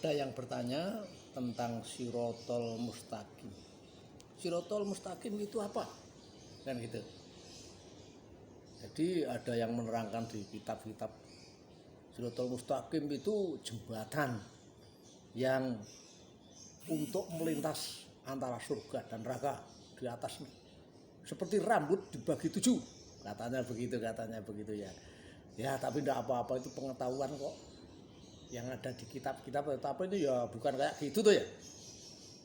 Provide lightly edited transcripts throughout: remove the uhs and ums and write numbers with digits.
Ada yang bertanya tentang Sirotol Mustaqim. Sirotol Mustaqim itu apa? Kan gitu. Jadi ada yang menerangkan di kitab-kitab, Sirotol Mustaqim itu jembatan yang untuk melintas antara surga dan neraka di atas, seperti rambut dibagi 7, katanya begitu ya. Ya tapi tidak apa-apa, itu pengetahuan kok yang ada di kitab-kitab. Tapi itu ya bukan kayak gitu tuh ya,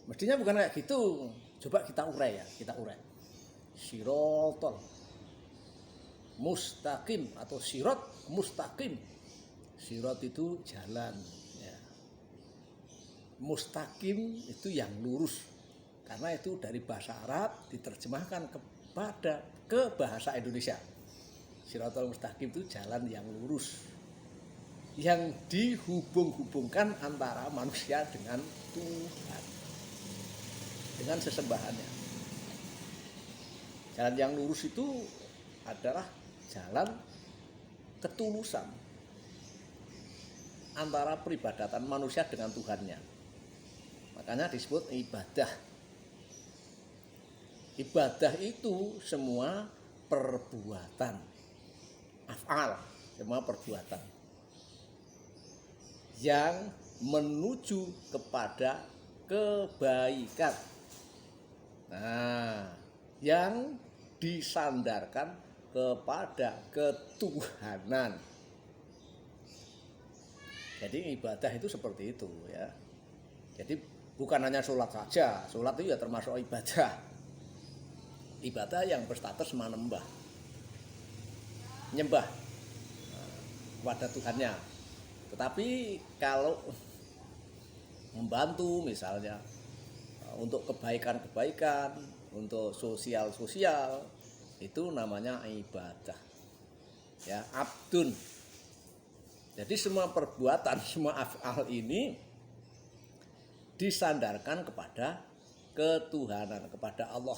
mestinya bukan kayak gitu. Coba kita urai. Sirotol Mustaqim atau Sirot Mustaqim. Sirot itu jalan ya. Mustaqim itu yang lurus, karena itu dari bahasa Arab diterjemahkan ke bahasa Indonesia. Sirotol Mustaqim itu jalan yang lurus, yang dihubung-hubungkan antara manusia dengan Tuhan, dengan sesembahannya. Jalan yang lurus itu adalah jalan ketulusan antara peribadatan manusia dengan Tuhannya. Makanya disebut ibadah. Ibadah itu semua perbuatan, af'al, semua perbuatan yang menuju kepada kebaikan. Nah, yang disandarkan kepada ketuhanan. Jadi ibadah itu seperti itu ya. Jadi bukan hanya sholat saja. Sholat itu ya termasuk ibadah. Ibadah yang berstatus menyembah kepada Tuhannya. Tetapi kalau membantu misalnya untuk kebaikan-kebaikan, untuk sosial-sosial, itu namanya ibadah. Ya, abdun. Jadi semua perbuatan, semua af'al ini disandarkan kepada ketuhanan, kepada Allah.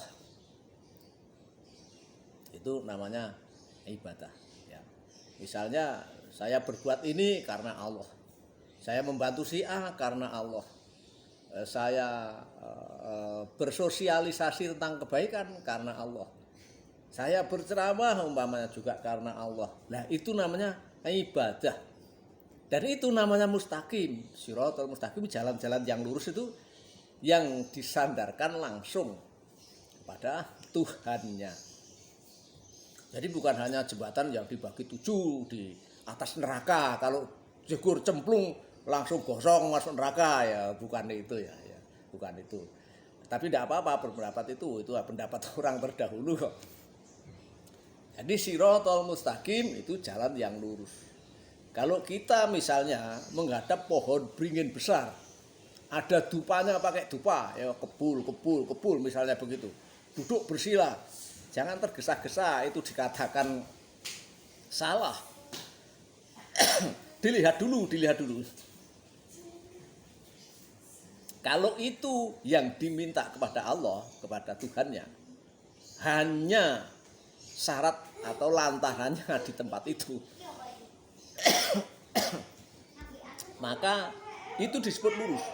Itu namanya ibadah ya. Misalnya saya berbuat ini karena Allah, saya membantu si A karena Allah, saya bersosialisasi tentang kebaikan karena Allah, saya berceramah umpamanya juga karena Allah. Nah itu namanya ibadah, dan itu namanya mustaqim. Sirotol mustaqim, jalan-jalan yang lurus itu yang disandarkan langsung kepada Tuhannya. Jadi bukan hanya jembatan yang dibagi 7 di atas neraka, kalau jegur cemplung langsung gosong masuk neraka, ya bukan itu ya, bukan itu. Tapi tidak apa-apa berpendapat itu pendapat orang terdahulu kok. Jadi Sirotol Mustaqim itu jalan yang lurus. Kalau kita misalnya menghadap pohon beringin besar, ada dupanya, pakai dupa ya, kebul misalnya begitu, duduk bersila, jangan tergesa-gesa, itu dikatakan salah. dilihat dulu. Kalau itu yang diminta kepada Allah, kepada Tuhannya, hanya syarat atau lantarannya di tempat itu, maka itu disebut lurus.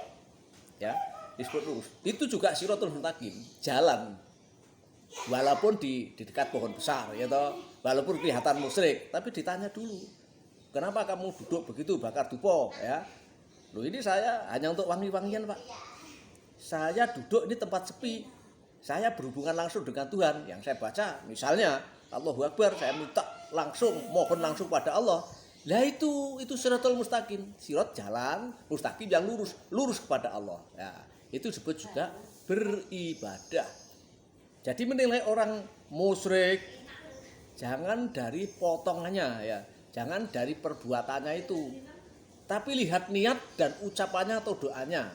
Ya, disebut lurus. Itu juga Sirotol Mustaqim, jalan. Walaupun di dekat pohon besar ya toh, walaupun kelihatan musyrik, tapi ditanya dulu, kenapa kamu duduk begitu bakar dupo ya? Loh ini saya hanya untuk wangi-wangian Pak. Saya duduk di tempat sepi, saya berhubungan langsung dengan Tuhan. Yang saya baca misalnya Allahu Akbar, saya minta langsung, mohon langsung pada Allah. Lah itu Sirotol Mustaqim, sirot jalan mustaqim yang lurus kepada Allah. Ya, itu disebut juga beribadah. Jadi menilai orang musyrik jangan dari potongannya ya, jangan dari perbuatannya itu, tapi lihat niat dan ucapannya atau doanya.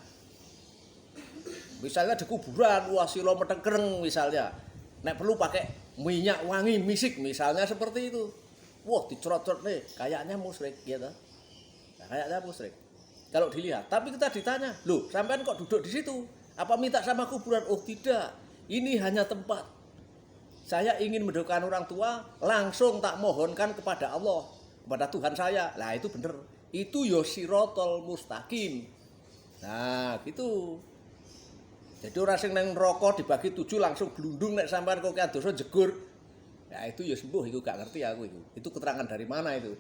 Misalnya di kuburan, wah silo metengkereng misalnya, nek perlu pakai minyak wangi misik misalnya seperti itu. Wah dicerot-cerot nih, kayaknya musyrik gitu. Nah, kayaknya musyrik kalau dilihat. Tapi kita ditanya, loh sampean kok duduk di situ? Apa minta sama kuburan? Oh tidak. Ini hanya tempat. Saya ingin mendoakan orang tua, langsung tak mohonkan kepada Allah, kepada Tuhan saya. Lah itu bener. Itu yo Sirotol Mustaqim. Nah, gitu. Jadi orang sing nang neraka dibagi 7 langsung glundung nek sampean kok dosa jegur. Ya itu ya sembuh, itu gak ngerti aku itu. Itu keterangan dari mana itu.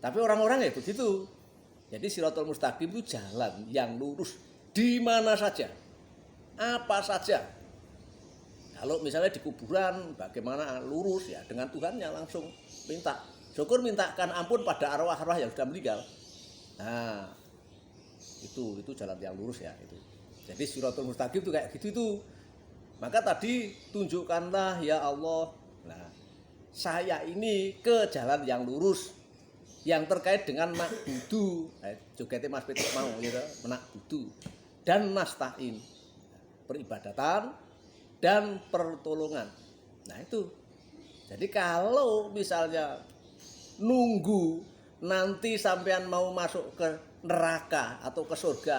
Tapi orang-orang ya begitu. Jadi Shirathul Mustaqim itu jalan yang lurus di mana saja. Apa saja. Kalau misalnya di kuburan bagaimana lurus ya dengan Tuhannya langsung minta. Syukur mintakan ampun pada arwah-arwah yang sudah meninggal. Nah, itu jalan yang lurus ya itu. Jadi Shirathul Mustaqim itu kayak gitu itu. Maka tadi tunjukkanlah ya Allah. Nah, saya ini ke jalan yang lurus yang terkait dengan nakbudu. Jogete Mas Petrus mau gitu, nakbudu dan nasta'in. Peribadatan dan pertolongan. Nah, itu. Jadi kalau misalnya nunggu nanti sampean mau masuk ke neraka atau ke surga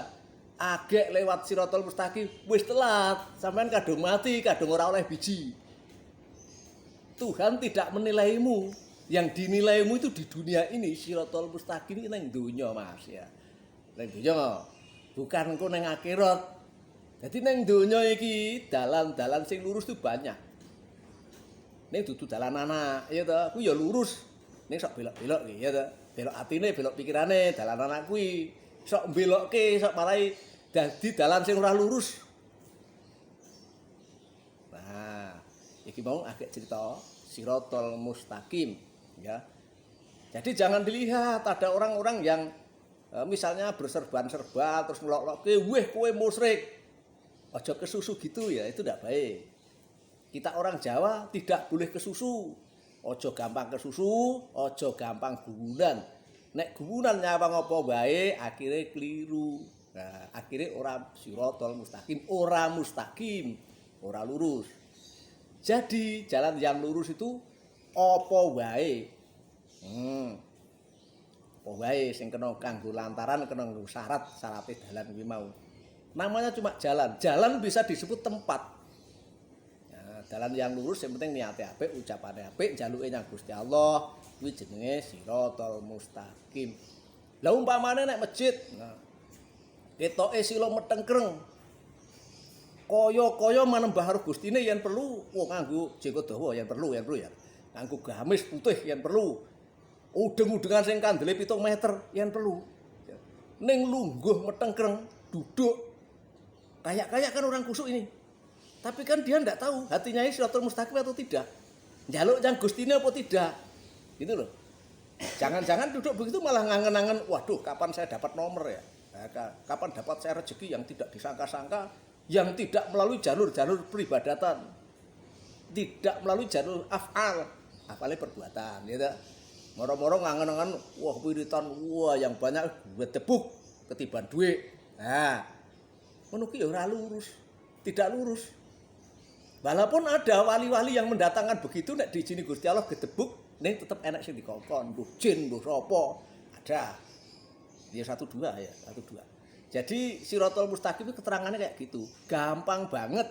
agek lewat Shirathul Mustaqim wis telat, sampean kadung mati, kadung ora oleh biji. Tuhan tidak menilaimu, yang dinilaimu itu di dunia ini. Shirathul Mustaqim ini nang donya Mas ya, nang donya bukan engko nang akhirat. Jadi nang donya iki dalan-dalan sing lurus itu banyak. Ning dudu dalan anak ya to, ku ya lurus. Ning sok belok-belok iki ya to. Belok atine, belok pikirane, dalan anak kuwi. Sok belokke, sok marai dadi dalan sing ora lurus. Nah, iki mau agak cerita Shirathul Mustaqim ya. Jadi jangan dilihat ada orang-orang yang misalnya berserban-serban terus ngelok-lokke, "Weh, kowe musyrik." Ojo kesusu gitu ya, itu tidak baik. Kita orang Jawa tidak boleh kesusu. Ojo gampang kesusu, ojo gampang gugunan. Nek gugunan nyawang apa wae akhirnya keliru. Nah, akhirnya orang Shirathul Mustaqim, ora mustaqim, ora lurus. Jadi jalan yang lurus itu apa wae. Apa wae sing kena kanggo lantaran, kena nggo syarat-syarate dalan kuwi mau. Namanya cuma jalan. Jalan bisa disebut tempat. Nah, jalan yang lurus yang penting niate apik, ucapane apik, jaluke nang Gusti Allah, kuwi jenenge Shirathul Mustaqim. Lah umpamane nek masjid, nah, ketoke sila metengkreng. Kaya-kaya manembah karo Gustine yen perlu, nganggo jenggot dawa yen perlu ya. Nganggo gamis putih yen perlu. Udeng-udengan sing kandele 7 meter yen perlu. Ning lungguh metengkreng, duduk kayak kan orang kusuk ini. Tapi kan dia enggak tahu hatinya ini Shirathul Mustaqim atau tidak. Njaluk yang Gustine apa tidak. Gitu loh. Jangan-jangan duduk begitu malah ngangen-angen, waduh kapan saya dapat nomor ya. Kapan dapat saya rezeki yang tidak disangka-sangka, yang tidak melalui jalur-jalur peribadatan. Tidak melalui jalur af'al, af'ale perbuatan gitu. Moro-moro ngangen-angen, wah wiritan, wah yang banyak gue tebuk ketiban duit. Nah, ngono ki ora lurus, tidak lurus. Walaupun ada wali-wali yang mendatangkan begitu nek diizini Gusti Allah gedebuk, ning tetep enak sing dikongkon, mbuh jin, mbuh sapa. Ada. Ya 1-2 ya, 1-2. Jadi Shirathul Mustaqim itu keterangannya kayak gitu. Gampang banget.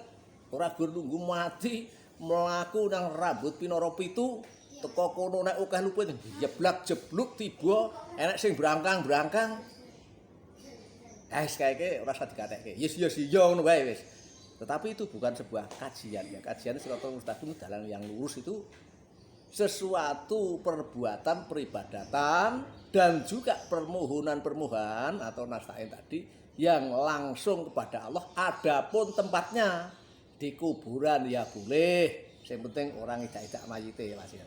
Ora gur nunggu mati, mlaku nang rambut pinara 7, teko kono nek akeh luput jeblak-jebluk tiba, enak sing brangkang-brangkang. Kayaknya ora usah dikatekke. Yes iya ngono wae wis. Tetapi itu bukan sebuah kajian ya. Kajian Shirathul Mustaqim dalam yang lurus itu sesuatu perbuatan peribadatan dan juga permohonan atau nasta'in tadi yang langsung kepada Allah. Adapun tempatnya di kuburan ya boleh. Yang penting orang idak-idak mayite Mas ya.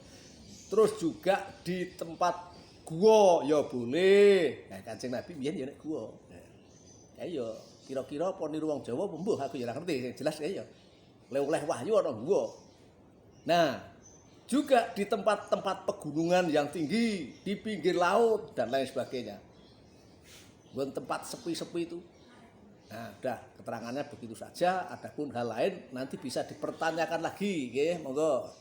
Terus juga di tempat gua ya boleh. Nah, Kanjeng Nabi biyen ya nek gua. Ya kira-kira apa niru wong Jawa mbuh aku ya ora ngerti, jelas ya. Oleh wahyu ana gua. Nah, juga di tempat-tempat pegunungan yang tinggi, di pinggir laut dan lain sebagainya. Bukan tempat sepi-sepi itu. Nah, udah keterangannya begitu saja. Adapun hal lain nanti bisa dipertanyakan lagi, nggih, monggo.